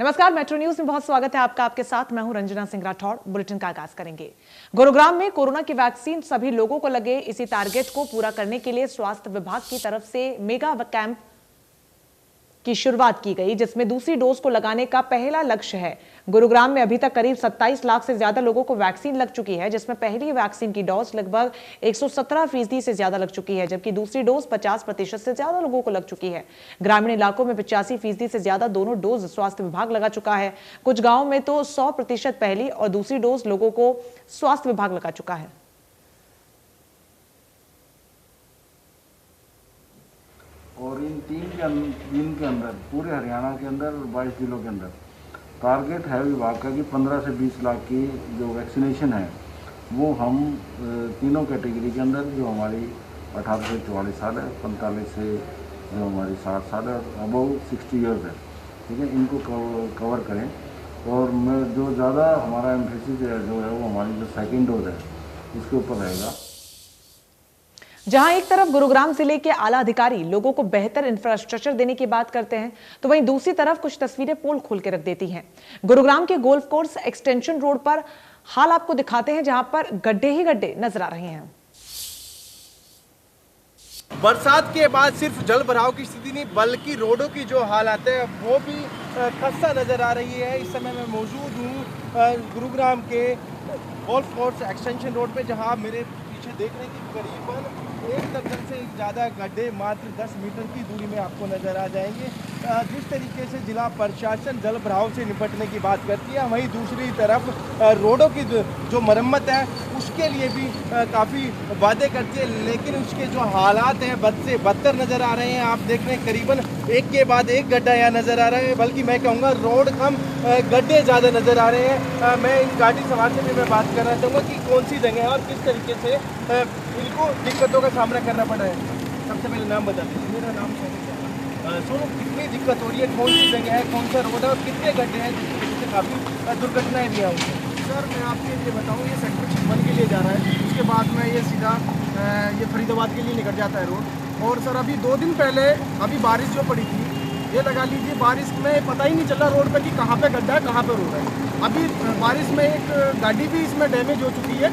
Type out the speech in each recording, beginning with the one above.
नमस्कार, metro news में बहुत स्वागत है आपका। आपके साथ मैं हूं रंजना सिंह राठौड़। बुलेटिन का आगाज करेंगे। गुरुग्राम में कोरोना की वैक्सीन सभी लोगों को लगे, इसी टारगेट को पूरा करने के लिए स्वास्थ्य विभाग की तरफ से मेगा कैंप की शुरुआत की गई, जिसमें दूसरी डोज को लगाने का पहला लक्ष्य है। गुरुग्राम में अभी तक करीब 27 लाख से ज्यादा लोगों को वैक्सीन लग चुकी है, जिसमें पहली वैक्सीन की डोज लगभग 117% से ज्यादा लग चुकी है, जबकि दूसरी डोज 50% से ज्यादा लोगों को लग चुकी है। ग्रामीण इलाकों में 85% से ज्यादा दोनों डोज स्वास्थ्य विभाग लगा चुका है। कुछ गाँव में तो 100% पहली और दूसरी डोज लोगों को स्वास्थ्य विभाग लगा चुका है। और इन 3 दिन के अंदर पूरे हरियाणा के अंदर 22 जिलों के अंदर टारगेट है विभाग का कि 15 से 20 लाख की जो वैक्सीनेशन है वो हम तीनों कैटेगरी के अंदर, जो हमारी 18 से 44 साल है, 45 से जो हमारी 60 साल है, अबव 60 ईयर्स है, ठीक है, इनको कवर करें। और मैं जो ज़्यादा हमारा एम्फेसिस जो है वो हमारी जो सेकेंड डोज है इसके ऊपर रहेगा। जहां एक तरफ गुरुग्राम जिले के आला अधिकारी लोगों को बेहतर इंफ्रास्ट्रक्चर देने की बात करते हैं, तो वहीं दूसरी तरफ कुछ तस्वीरें पोल खोल के रख देती हैं। गुरुग्राम के गोल्फ कोर्स एक्सटेंशन रोड पर हाल आपको दिखाते हैं, जहां पर गड्ढे ही गड्ढे नजर आ रहे हैं। बरसात के बाद सिर्फ जल भराव की स्थिति नहीं बल्कि रोडों की जो हालात है वो भी खस्ता नजर आ रही है। इस समय मैं मौजूद हूँ गुरुग्राम के गोल्फ कोर्स एक्सटेंशन रोड पे, जहाँ मेरे पीछे देख रहे हैं कि करीबन 1 दर्जन से ज़्यादा गड्ढे मात्र 10 मीटर की दूरी में आपको नज़र आ जाएंगे। जिस तरीके से जिला प्रशासन जल भराव से निपटने की बात करती है, वहीं दूसरी तरफ रोडों की जो मरम्मत है उसके लिए भी काफ़ी वादे करती है, लेकिन उसके जो हालात हैं बद से बदतर नज़र आ रहे हैं। आप देख रहे हैं करीबन एक के बाद एक गड्ढा यहाँ नज़र आ रहा है, बल्कि मैं कहूँगा रोड कम गड्ढे ज़्यादा नज़र आ रहे हैं। मैं इन गाड़ी सवार से भी मैं बात करना चाहूँगा कि कौन सी जगह है और किस तरीके से इनको दिक्कतों का सामना करना पड़ रहा है। सबसे पहले नाम बता दीजिए। मेरा नाम सोनू। कितनी दिक्कत हो रही है, कौन सी जगह है, कौन सा रोड है और कितने गड्ढे हैं जिससे काफ़ी दुर्घटनाएं भी हैं? सर मैं आपके लिए बताऊँ, ये सेक्टर 56 के लिए जा रहा है, उसके बाद में ये सीधा ये फरीदाबाद के लिए निकल जाता है रोड। और सर अभी 2 दिन पहले अभी बारिश जो पड़ी थी, ये लगा लीजिए बारिश में पता ही नहीं चला रोड पे कि कहाँ पे गड्ढा है कहाँ पे रोड है। अभी बारिश में एक गाड़ी भी इसमें डैमेज हो चुकी है,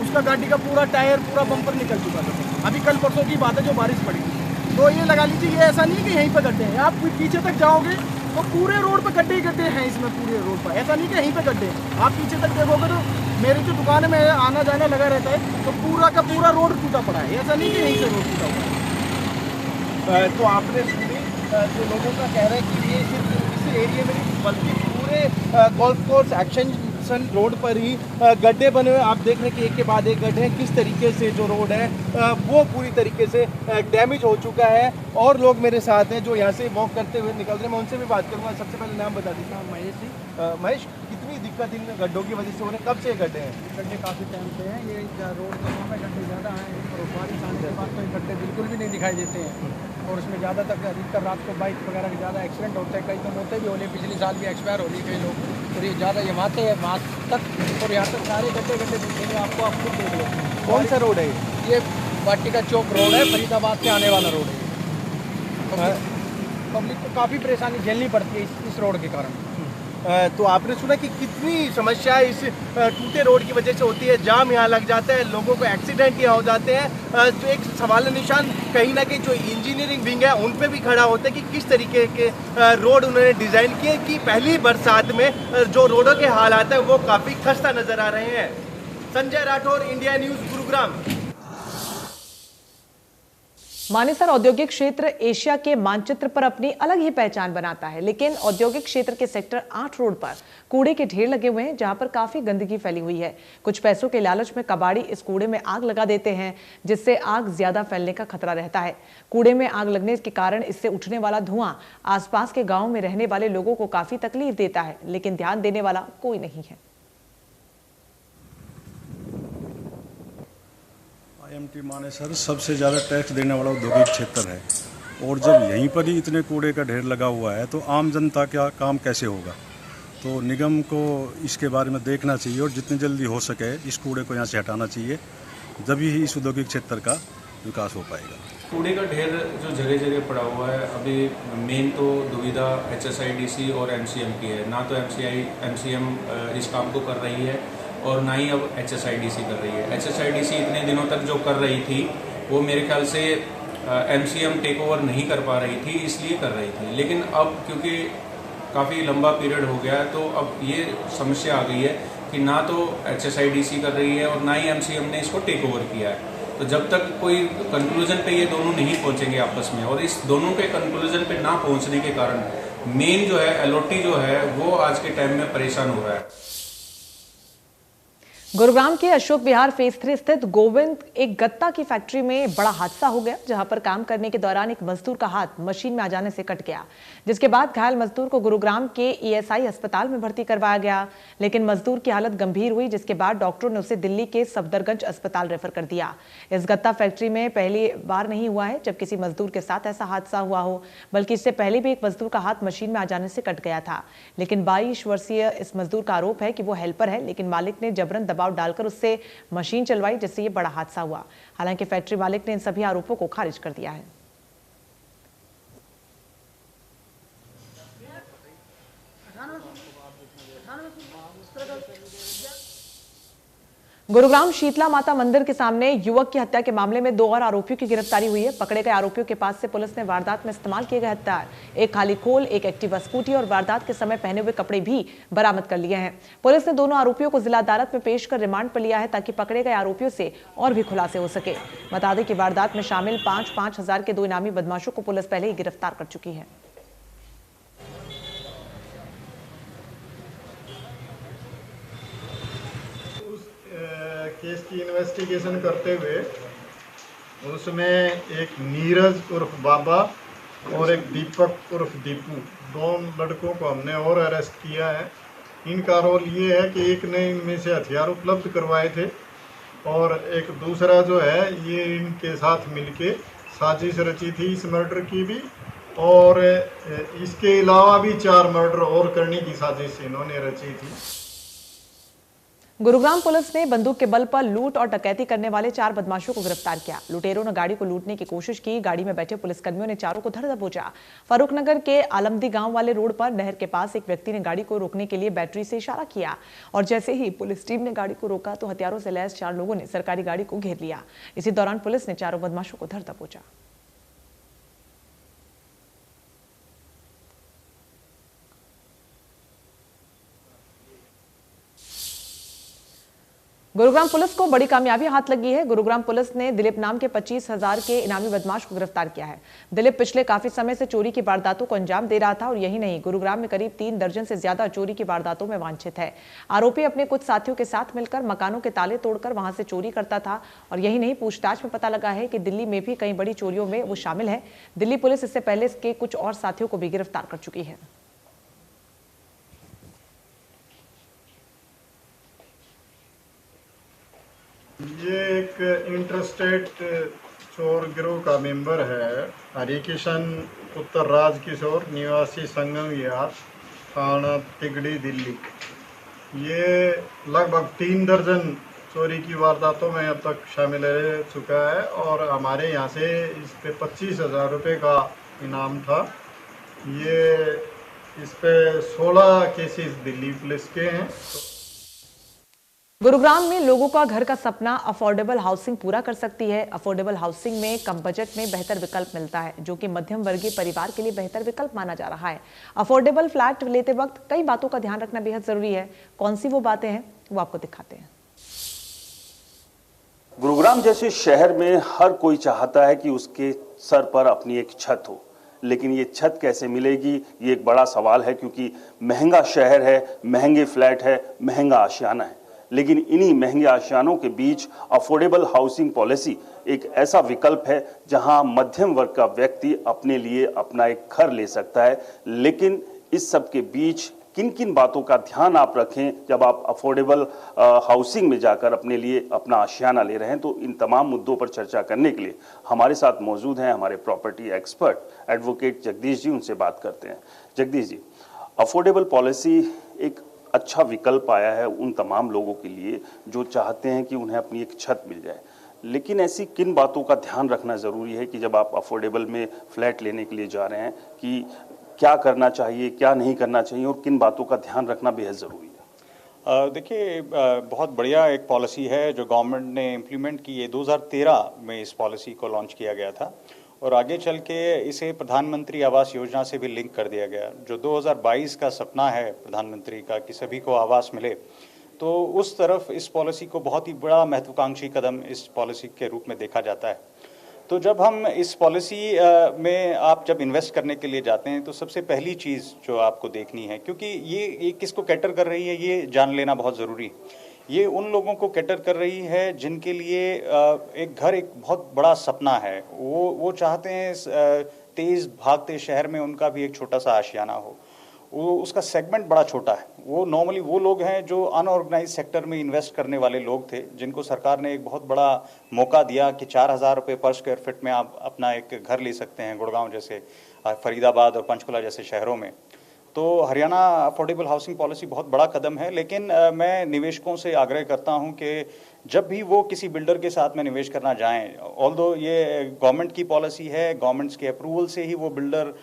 उसका गाड़ी का पूरा टायर पूरा बम्पर निकल चुका था। अभी कल परसों की बात है जो बारिश पड़ी थी। तो ये लगा लीजिए ये ऐसा नहीं कि यहीं पर गड्ढे हैं, आप पीछे तक जाओगे तो पूरे रोड पे गड्ढे ही गड्ढे हैं इसमें, पूरे रोड पर। ऐसा नहीं कि यहीं पे गड्ढे हैं, आप पीछे तक देखोगे तो मेरी जो दुकान में आना जाना लगा रहता है तो पूरा का पूरा रोड टूटा पड़ा है। ऐसा नहीं कि यहीं से रोड टूटा हुआ है। तो आपने सुनी जो लोगों का कह रहा है कि ये सिर्फ इस एरिया में नहीं बल्कि पूरे गोल्फ कोर्स एक्सटेंशन रोड पर ही गड्ढे बने हुए। आप देख रहे हैं कि एक के बाद एक गड्ढे हैं। किस तरीके से जो रोड है वो पूरी तरीके से डैमेज हो चुका है। और लोग मेरे साथ हैं जो यहाँ से वॉक करते हुए निकल रहे हैं, मैं उनसे भी बात करूँगा। सबसे पहले नाम बता दीजिए। महेश जी। महेश, कितनी दिक्कत इन गड्ढों की वजह से हो रहे हैं? कब से गड्ढे हैं? गड्ढे काफ़ी टाइम से हैं, ये रोड का नाम है, गड्ढे ज़्यादा हैं और बारिश आने के बाद तो ये गड्ढे बिल्कुल भी नहीं दिखाई देते हैं। और उसमें ज़्यादातर अधिकतर रात को बाइक वगैरह के ज़्यादा एक्सीडेंट होते हैं, कई तो होते भी होने, पिछले साल भी एक्सपायर हो रही कई लोग। और ये ज़्यादा ये वहाँ से वहाँ तक और यहाँ तक सारे गड्ढे दिखेंगे आपको, आप खुद देख लो। कौन सा रोड है ये? वाटिका चौक रोड है, फरीदाबाद से आने वाला रोड है। पब्लिक को काफ़ी परेशानी झेलनी पड़ती है इस रोड के कारण। तो आपने सुना कि कितनी समस्या इस टूटे रोड की वजह से होती है। जाम यहाँ लग जाता है, लोगों को एक्सीडेंट यहाँ हो जाते हैं। तो एक सवाल निशान कहीं ना कहीं जो इंजीनियरिंग विंग है उन पे भी खड़ा होता है कि किस तरीके के रोड उन्होंने डिज़ाइन किए कि पहली बरसात में जो रोडों के हालात है वो काफ़ी खस्ता नज़र आ रहे हैं। Sanjay Rathore, India News, Gurugram. मानेसर औद्योगिक क्षेत्र एशिया के मानचित्र पर अपनी अलग ही पहचान बनाता है, लेकिन औद्योगिक क्षेत्र के सेक्टर 8 रोड पर कूड़े के ढेर लगे हुए हैं, जहां पर काफी गंदगी फैली हुई है। कुछ पैसों के लालच में कबाड़ी इस कूड़े में आग लगा देते हैं, जिससे आग ज्यादा फैलने का खतरा रहता है। कूड़े में आग लगने के कारण इससे उठने वाला धुआं आसपास के गाँव में रहने वाले लोगों को काफी तकलीफ देता है, लेकिन ध्यान देने वाला कोई नहीं है। IMT मानेसर सबसे ज़्यादा टैक्स देने वाला औद्योगिक क्षेत्र है, और जब यहीं पर ही इतने कूड़े का ढेर लगा हुआ है तो आम जनता का काम कैसे होगा। तो निगम को इसके बारे में देखना चाहिए और जितनी जल्दी हो सके इस कूड़े को यहाँ से हटाना चाहिए, जब ही इस औद्योगिक क्षेत्र का विकास हो पाएगा। कूड़े का ढेर जो जगह जगह पड़ा हुआ है, अभी मेन तो दुविधा HSIDC और MCM की है। ना तो MCM इस काम को कर रही है और ना ही अब HSIDC कर रही है। HSIDC इतने दिनों तक जो कर रही थी वो मेरे ख्याल से MCM टेक ओवर नहीं कर पा रही थी, इसलिए कर रही थी। लेकिन अब क्योंकि काफ़ी लंबा पीरियड हो गया है, तो अब ये समस्या आ गई है कि ना तो HSIDC कर रही है और ना ही MCM ने इसको टेक ओवर किया है। तो जब तक कोई कंक्लूजन पे ये दोनों नहीं पहुंचेंगे आपस में, और इस दोनों के कंक्लूजन पे ना पहुंचने के कारण मेन जो है LOT जो है वो आज के टाइम में परेशान हो रहा है। गुरुग्राम के अशोक विहार फेज 3 स्थित गोविंद एक गत्ता की फैक्ट्री में बड़ा हादसा हो गया, जहां पर काम करने के दौरान एक मजदूर का हाथ मशीन में आ जाने से कट गया, जिसके बाद घायल मजदूर को गुरुग्राम के ESI अस्पताल में भर्ती करवाया गया। लेकिन मजदूर की हालत गंभीर हुई, जिसके बाद डॉक्टरों ने उसे दिल्ली के सफदरगंज अस्पताल रेफर कर दिया। इस गत्ता फैक्ट्री में पहली बार नहीं हुआ है जब किसी मजदूर के साथ ऐसा हादसा हुआ हो, बल्कि इससे पहले भी एक मजदूर का हाथ मशीन में आ जाने से कट गया था। लेकिन 22 वर्षीय इस मजदूर का आरोप है कि वो हेल्पर है, लेकिन मालिक ने जबरन दबाव डालकर उससे मशीन चलवाई, जिससे ये बड़ा हादसा हुआ। हालांकि फैक्ट्री मालिक ने इन सभी आरोपों को खारिज कर दिया है। गुरुग्राम शीतला माता मंदिर के सामने युवक की हत्या के मामले में 2 और आरोपियों की गिरफ्तारी हुई है। पकड़े गए आरोपियों के पास से पुलिस ने वारदात में इस्तेमाल किए गए हथियार, एक खाली खोल, एक एक्टिवा स्कूटी और वारदात के समय पहने हुए कपड़े भी बरामद कर लिए हैं। पुलिस ने दोनों आरोपियों को जिला अदालत में पेश कर रिमांड पर लिया है, ताकि पकड़े गए आरोपियों से और भी खुलासे हो सके। बता दें कि वारदात में शामिल 5-5 हजार के 2 इनामी बदमाशों को पुलिस पहले ही गिरफ्तार कर चुकी है। केस की इन्वेस्टिगेशन करते हुए उसमें एक नीरज उर्फ बाबा और एक दीपक उर्फ दीपू, 2 लड़कों को हमने और अरेस्ट किया है। इनका रोल ये है कि एक ने इनमें से हथियार उपलब्ध करवाए थे और एक दूसरा जो है ये इनके साथ मिलके साजिश रची थी इस मर्डर की भी, और इसके अलावा भी 4 मर्डर और करने की साजिश इन्होंने रची थी। गुरुग्राम पुलिस ने बंदूक के बल पर लूट और डकैती करने वाले 4 बदमाशों को गिरफ्तार किया। लुटेरों ने गाड़ी को लूटने की कोशिश की। गाड़ी में बैठे पुलिसकर्मियों ने चारों को धर दबोचा। फरूखनगर के आलमदी गांव वाले रोड पर नहर के पास एक व्यक्ति ने गाड़ी को रोकने के लिए बैटरी से इशारा किया, और जैसे ही पुलिस टीम ने गाड़ी को रोका तो हथियारों से लैस 4 लोगों ने सरकारी गाड़ी को घेर लिया। इसी दौरान पुलिस ने चारों बदमाशों को धर दबोचा। गुरुग्राम पुलिस को बड़ी कामयाबी हाथ लगी है। गुरुग्राम पुलिस ने दिलीप नाम के 25,000 के इनामी बदमाश को गिरफ्तार किया है। दिलीप पिछले काफी समय से चोरी की वारदातों को अंजाम दे रहा था, और यही नहीं, गुरुग्राम में करीब 3 दर्जन से ज्यादा चोरी की वारदातों में वांछित है। आरोपी अपने कुछ साथियों के साथ मिलकर मकानों के ताले तोड़कर वहां से चोरी करता था, और यही नहीं, पूछताछ में पता लगा है कि दिल्ली में भी कई बड़ी चोरियों में वो शामिल है। दिल्ली पुलिस इससे पहले इसके कुछ और साथियों को भी गिरफ्तार कर चुकी है। ये एक इंटरस्टेट चोर गिरोह का मेंबर है, हरिकिशन उत्तर राज किशोर, निवासी संगम विहार, थाना तिगड़ी, दिल्ली। ये लगभग 3 दर्जन चोरी की वारदातों में अब तक शामिल रह चुका है, और हमारे यहाँ से इस पे 25,000 रुपये का इनाम था। ये इस पे 16 केसेस दिल्ली पुलिस के हैं। गुरुग्राम में लोगों का घर का सपना अफोर्डेबल हाउसिंग पूरा कर सकती है। अफोर्डेबल हाउसिंग में कम बजट में बेहतर विकल्प मिलता है, जो कि मध्यम वर्गीय परिवार के लिए बेहतर विकल्प माना जा रहा है। अफोर्डेबल फ्लैट लेते वक्त कई बातों का ध्यान रखना बेहद जरूरी है। कौन सी वो बातें हैं, वो आपको दिखाते हैं। गुरुग्राम जैसे शहर में हर कोई चाहता है कि उसके सर पर अपनी एक छत हो, लेकिन ये छत कैसे मिलेगी, ये एक बड़ा सवाल है, क्योंकि महंगा शहर है, महंगे फ्लैट है, महंगा आशियाना है। लेकिन इन्हीं महंगे आशियानों के बीच अफोर्डेबल हाउसिंग पॉलिसी एक ऐसा विकल्प है जहां मध्यम वर्ग का व्यक्ति अपने लिए अपना एक घर ले सकता है। लेकिन इस सब के बीच किन किन बातों का ध्यान आप रखें जब आप अफोर्डेबल हाउसिंग में जाकर अपने लिए अपना आशियाना ले रहे हैं, तो इन तमाम मुद्दों पर चर्चा करने के लिए हमारे साथ मौजूद हैं हमारे property expert advocate Jagdish ji. उनसे बात करते हैं। जगदीश जी, अफोर्डेबल पॉलिसी एक अच्छा विकल्प आया है उन तमाम लोगों के लिए जो चाहते हैं कि उन्हें अपनी एक छत मिल जाए, लेकिन ऐसी किन बातों का ध्यान रखना ज़रूरी है कि जब आप अफोर्डेबल में फ्लैट लेने के लिए जा रहे हैं कि क्या करना चाहिए, क्या नहीं करना चाहिए और किन बातों का ध्यान रखना बेहद ज़रूरी है? देखिए, बहुत बढ़िया एक पॉलिसी है जो गवर्नमेंट ने इम्प्लीमेंट की है। 2013 में इस पॉलिसी को लॉन्च किया गया था और आगे चल के इसे प्रधानमंत्री आवास योजना से भी लिंक कर दिया गया। जो 2022 का सपना है प्रधानमंत्री का कि सभी को आवास मिले, तो उस तरफ इस पॉलिसी को बहुत ही बड़ा महत्वाकांक्षी कदम इस पॉलिसी के रूप में देखा जाता है। तो जब हम इस पॉलिसी में आप जब इन्वेस्ट करने के लिए जाते हैं तो सबसे पहली चीज़ जो आपको देखनी है, क्योंकि ये किसको कैटर कर रही है ये जान लेना बहुत ज़रूरी है। ये उन लोगों को कैटर कर रही है जिनके लिए एक घर एक बहुत बड़ा सपना है। वो चाहते हैं तेज़ भागते शहर में उनका भी एक छोटा सा आशियाना हो। वो उसका सेगमेंट बड़ा छोटा है। वो नॉर्मली वो लोग हैं जो अनऑर्गेनाइज सेक्टर में इन्वेस्ट करने वाले लोग थे, जिनको सरकार ने एक बहुत बड़ा मौका दिया कि 4,000 रुपये पर स्क्वायर फीट में आप अपना एक घर ले सकते हैं गुड़गांव जैसे, फरीदाबाद और पंचकुला जैसे शहरों में। तो हरियाणा अफोर्डेबल हाउसिंग पॉलिसी बहुत बड़ा कदम है, लेकिन मैं निवेशकों से आग्रह करता हूं कि जब भी वो किसी बिल्डर के साथ में निवेश करना जाएं, ऑल्दो ये गवर्नमेंट की पॉलिसी है, गवर्नमेंट्स के अप्रूवल से ही वो बिल्डर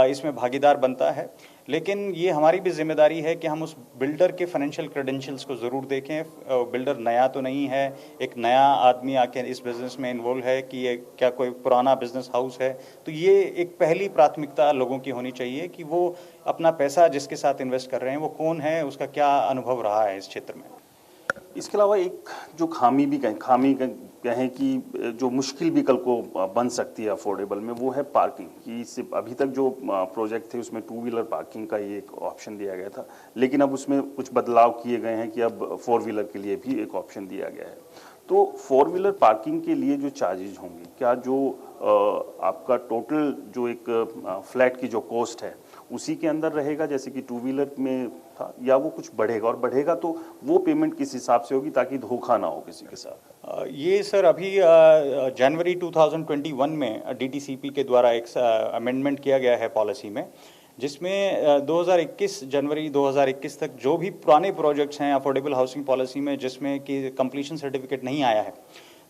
इसमें भागीदार बनता है, लेकिन ये हमारी भी जिम्मेदारी है कि हम उस बिल्डर के फाइनेंशियल क्रेडेंशियल्स को ज़रूर देखें। बिल्डर नया तो नहीं है, एक नया आदमी आके इस बिज़नेस में इन्वॉल्व है कि ये क्या कोई पुराना बिजनेस हाउस है। तो ये एक पहली प्राथमिकता लोगों की होनी चाहिए कि वो अपना पैसा जिसके साथ इन्वेस्ट कर रहे हैं वो कौन है, उसका क्या अनुभव रहा है इस क्षेत्र में। इसके अलावा एक जो खामी कहें कि जो मुश्किल भी कल को बन सकती है अफोर्डेबल में, वो है पार्किंग की। सिर्फ अभी तक जो प्रोजेक्ट थे उसमें 2 व्हीलर पार्किंग का ही एक ऑप्शन दिया गया था, लेकिन अब उसमें कुछ बदलाव किए गए हैं कि अब 4 व्हीलर के लिए भी एक ऑप्शन दिया गया है। तो 4 व्हीलर पार्किंग के लिए जो चार्जेज होंगे, क्या जो आपका टोटल जो एक फ्लैट की जो कॉस्ट है उसी के अंदर रहेगा जैसे कि 2 व्हीलर में था, या वो कुछ बढ़ेगा, और बढ़ेगा तो वो पेमेंट किस हिसाब से होगी ताकि धोखा ना हो किसी के साथ? ये सर अभी जनवरी 2021 में DTCP के द्वारा एक अमेंडमेंट किया गया है पॉलिसी में, जिसमें जनवरी 2021 तक जो भी पुराने प्रोजेक्ट्स हैं अफोर्डेबल हाउसिंग पॉलिसी में जिसमें कि कंप्लीशन सर्टिफिकेट नहीं आया है,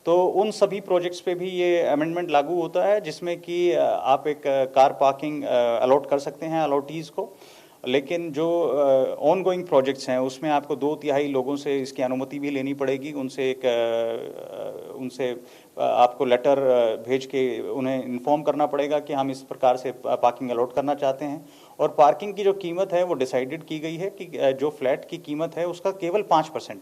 तो उन सभी प्रोजेक्ट्स पे भी ये अमेंडमेंट लागू होता है, जिसमें कि आप एक कार पार्किंग अलॉट कर सकते हैं अलॉटीज़ को। लेकिन जो ऑन गोइंग प्रोजेक्ट्स हैं उसमें आपको 2/3 लोगों से इसकी अनुमति भी लेनी पड़ेगी। उनसे आपको लेटर भेज के उन्हें इन्फॉर्म करना पड़ेगा कि हम इस प्रकार से पार्किंग अलॉट करना चाहते हैं। और पार्किंग की जो कीमत है वो डिसाइडेड की गई है कि जो फ्लैट की कीमत है उसका केवल 5%,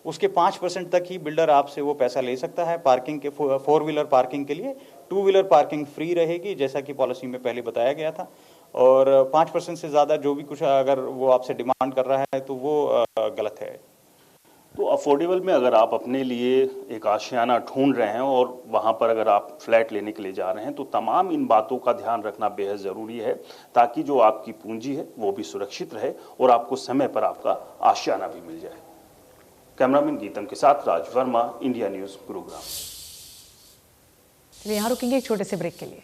उसके 5% तक ही बिल्डर आपसे वो पैसा ले सकता है पार्किंग के 4 व्हीलर पार्किंग के लिए। 2 व्हीलर पार्किंग फ्री रहेगी जैसा कि पॉलिसी में पहले बताया गया था, और 5% से ज़्यादा जो भी कुछ अगर वो आपसे डिमांड कर रहा है तो वो गलत है। तो अफोर्डेबल में अगर आप अपने लिए एक आशियाना ढूंढ रहे हैं और वहाँ पर अगर आप फ्लैट लेने के लिए जा रहे हैं तो तमाम इन बातों का ध्यान रखना बेहद ज़रूरी है, ताकि जो आपकी पूंजी है वो भी सुरक्षित रहे और आपको समय पर आपका आशियाना भी मिल जाए। कैमरामैन गीतम के साथ राज वर्मा, इंडिया न्यूज़, गुरुग्राम। यहाँ रुकेंगे एक छोटे से ब्रेक के लिए।